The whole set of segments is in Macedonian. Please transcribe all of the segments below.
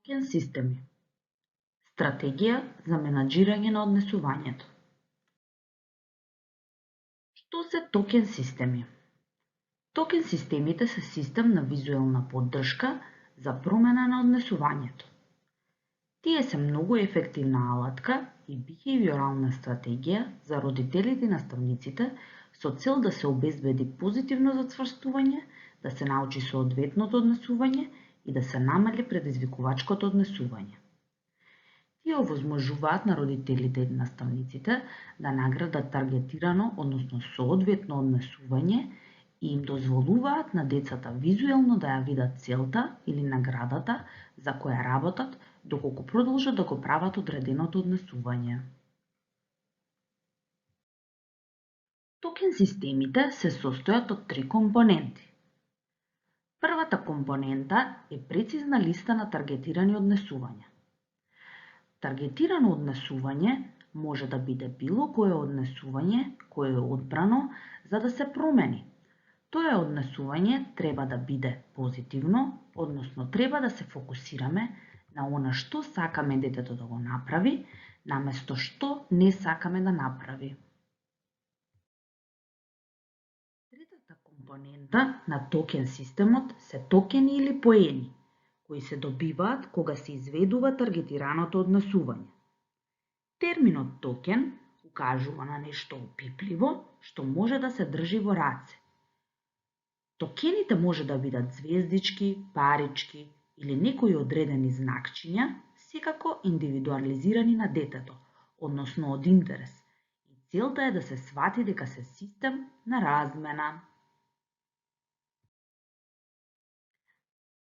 Токен системи. Стратегија за менаџирање на однесувањето. Што се токен системи? Токен системите се систем на визуелна поддршка за промена на однесувањето. Тие се многу ефективна алатка и бихевиорална стратегија за родителите и наставниците со цел да се обезбеди позитивно зацврстување, да се научи соодветното однесување и да се намали предизвикувачкото однесување. Тие овозможуваат на родителите и наставниците да наградат таргетирано, односно соодветно однесување и им дозволуваат на децата визуелно да ја видат целта или наградата за која работат, доколку продолжат да го прават одреденото однесување. Токен системите се состојат од 3 компоненти. Првата компонента е прецизна листа на таргетирани однесувања. Таргетирано однесување може да биде било кое однесување кое е одбрано за да се промени. Тоа однесување треба да биде позитивно, односно треба да се фокусираме на она што сакаме детето да го направи, наместо што не сакаме да направи. Третата компонента на токен системот се токени или поени, кои се добиваат кога се изведува таргетираното однесување. Терминот токен укажува на нешто опипливо што може да се држи во раце. Токените може да бидат звездички, парички или некои одредени знакчиња, секако индивидуализирани на детето, односно од интерес. И целта е да се свати дека се систем на размена.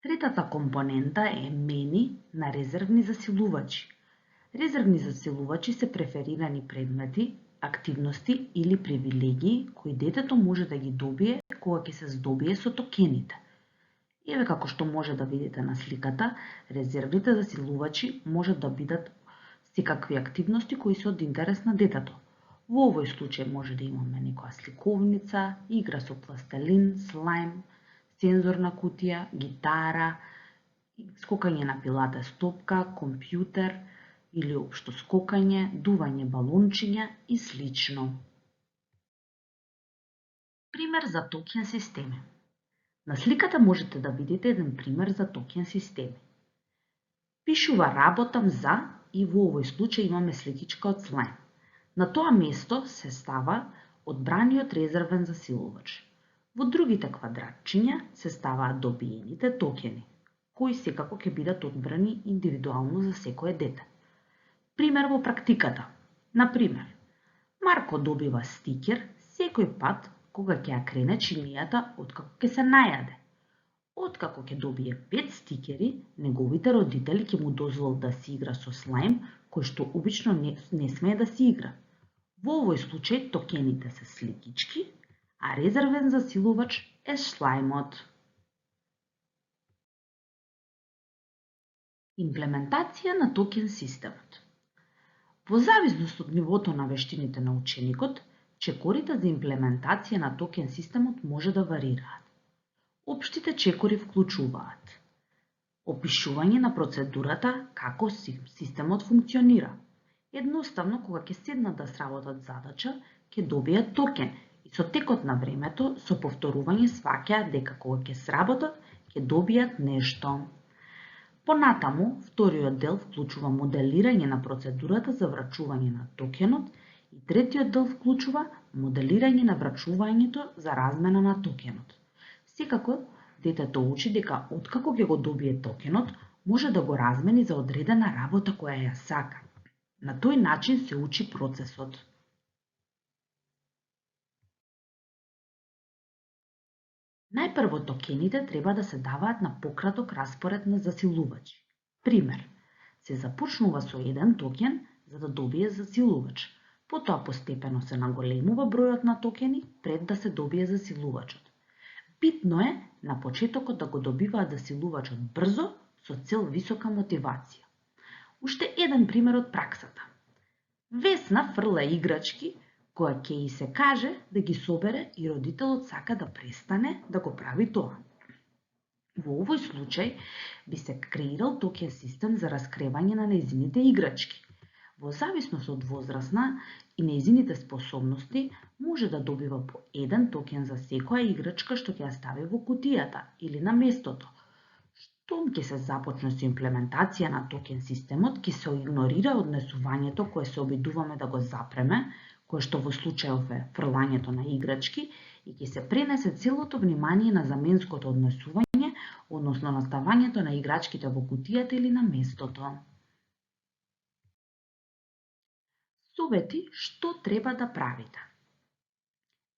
Третата компонента е мени на резервни засилувачи. Резервни засилувачи се преферирани предмети, активности или привилегии кои детето може да ги добие кога ќе се здобие со токените. Еве како што може да видите на сликата, резервните засилувачи можат да бидат секакви активности кои се од интерес на детето. Во овој случај може да имаме некоја сликовница, игра со пластелин, слајм, сензорна кутија, гитара, скокање на пилатес топка, компјутер или општо скокање, дување балончиња и слично. Пример за токен системи. На сликата можете да видите еден пример за токен системи. Пишува работам за и во овој случај имаме сликичка од слајм. На тоа место се става одбраниот резервен засилувач. Во другите квадратчиња се ставаат добиените токени, кои секако ќе бидат одбрани индивидуално за секое дете. Пример во практиката. Например, Марко добива стикер секој пат кога ќе ја крене чинијата откако ќе се најаде. Откако ќе добие 5 стикери, неговите родители ќе му дозволат да си игра со слајм, кој што обично не смее да си игра. Во овој случај токените се сликички, а резервен засилувач е слајмот. Имплементација на токен системот. Во зависност од нивото на вештините на ученикот, чекорите за имплементација на токен системот може да варираат. Општите чекори вклучуваат опишување на процедурата како системот функционира. Едноставно, кога ќе седнат да сработат задача, ќе добијат токен и со текот на времето, со повторување сваќаат дека кога ќе сработат, ќе добијат нешто. Понатаму, вториот дел вклучува моделирање на процедурата за врачување на токенот и третиот дел вклучува моделирање на врачувањето за размена на токенот. Секако, детето учи дека откако ќе го добие токенот, може да го размени за одредена работа која ја сака. На тој начин се учи процесот. Најпрво токените треба да се даваат на пократок распоред на засилувачи. Пример, се започнува со 1 токен за да добие засилувач. Потоа постепено се наголемува бројот на токени пред да се добие засилувачот. Битно е на почетокот да го добиваат засилувачот брзо со цел висока мотивација. Уште еден пример од праксата. Весна фрла играчки која ќе и се каже да ги собере и родителот сака да престане да го прави тоа. Во овој случај би се креирал токен систем за раскревање на нејзините играчки. Во зависност од возрастна и нејзините способности, може да добива по еден токен за секоја играчка што ќе ја стави во кутијата или на местото. Штом ќе се започне со имплементација на токен системот, ќе се игнорира однесувањето кое се обидуваме да го запреме, кое што во случајов е фрлањето на играчки, и ќе се пренесе целото внимание на заменското однесување, односно на ставањето на играчките во кутијата или на местото. Совети што треба да правите.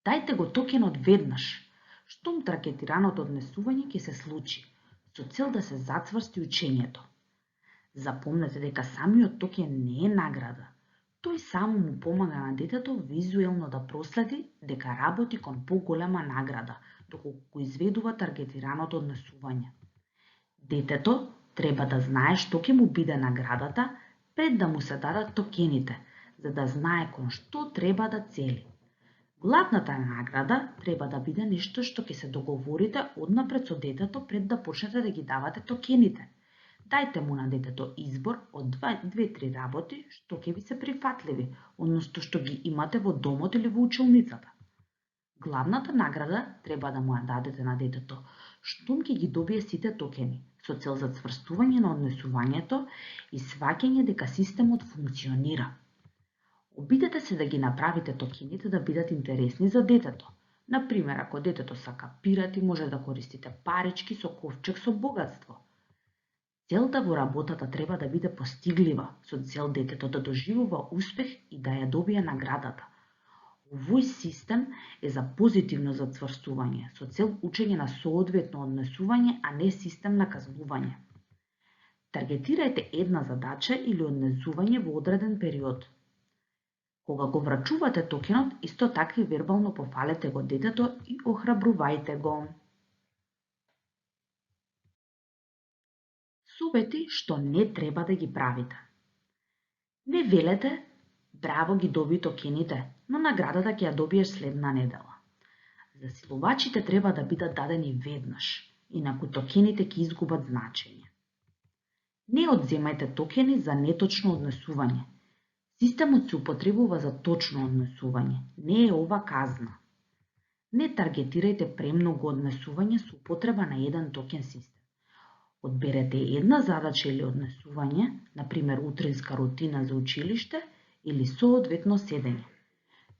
Дајте го токенот веднаш, штом таргетираното однесување ќе се случи, со цел да се зацврсти учењето. Запомнете дека самиот токен не е награда. Тој само му помага на детето визуелно да проследи дека работи кон поголема награда, доколку го изведува таргетираното однесување. Детето треба да знае што ќе му биде наградата пред да му се дадат токените, за да знае кон што треба да цели. Главната награда треба да биде нешто што ќе се договорите однапред со детето пред да почнете да ги давате токените. Дајте му на детето избор од 2-3 работи што ќе ви се прифатливи, односно што ги имате во домот или во училницата. Главната награда треба да му ја дадете на детето штом ќе ги добие сите токени, со цел за цврстување на однесувањето и сваќање дека системот функционира. Обидете се да ги направите токените да бидат интересни за детето. Например, ако детето сака пирати, може да користите парички со ковчег со богатство. Целта во работата треба да биде постиглива, со цел детето да доживува успех и да ја добие наградата. Овој систем е за позитивно зацврстување, со цел учење на соодветно однесување, а не систем на казнување. Таргетирајте една задача или однесување во одреден период. Кога го врачувате токенот, исто така и вербално пофалете го детето и охрабрувајте го. Совети што не треба да ги правите. Не велете, браво ги доби токените, но наградата ќе ја добиеш следна недела. Засилувачите треба да бидат дадени веднаш, инаку токените ќе изгубат значење. Не одземајте токени за неточно однесување. Системот се употребува за точно однесување, не е ова казна. Не таргетирајте премногу однесување со употреба на еден токен систем. Одберете една задача или однесување, например утринска рутина за училиште или соодветно седење.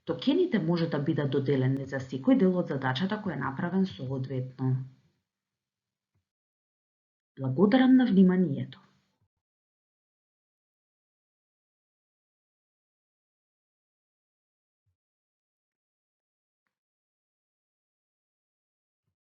Токените може да бидат доделени за секој дел од задачата која е направен соодветно. Благодарам на вниманието.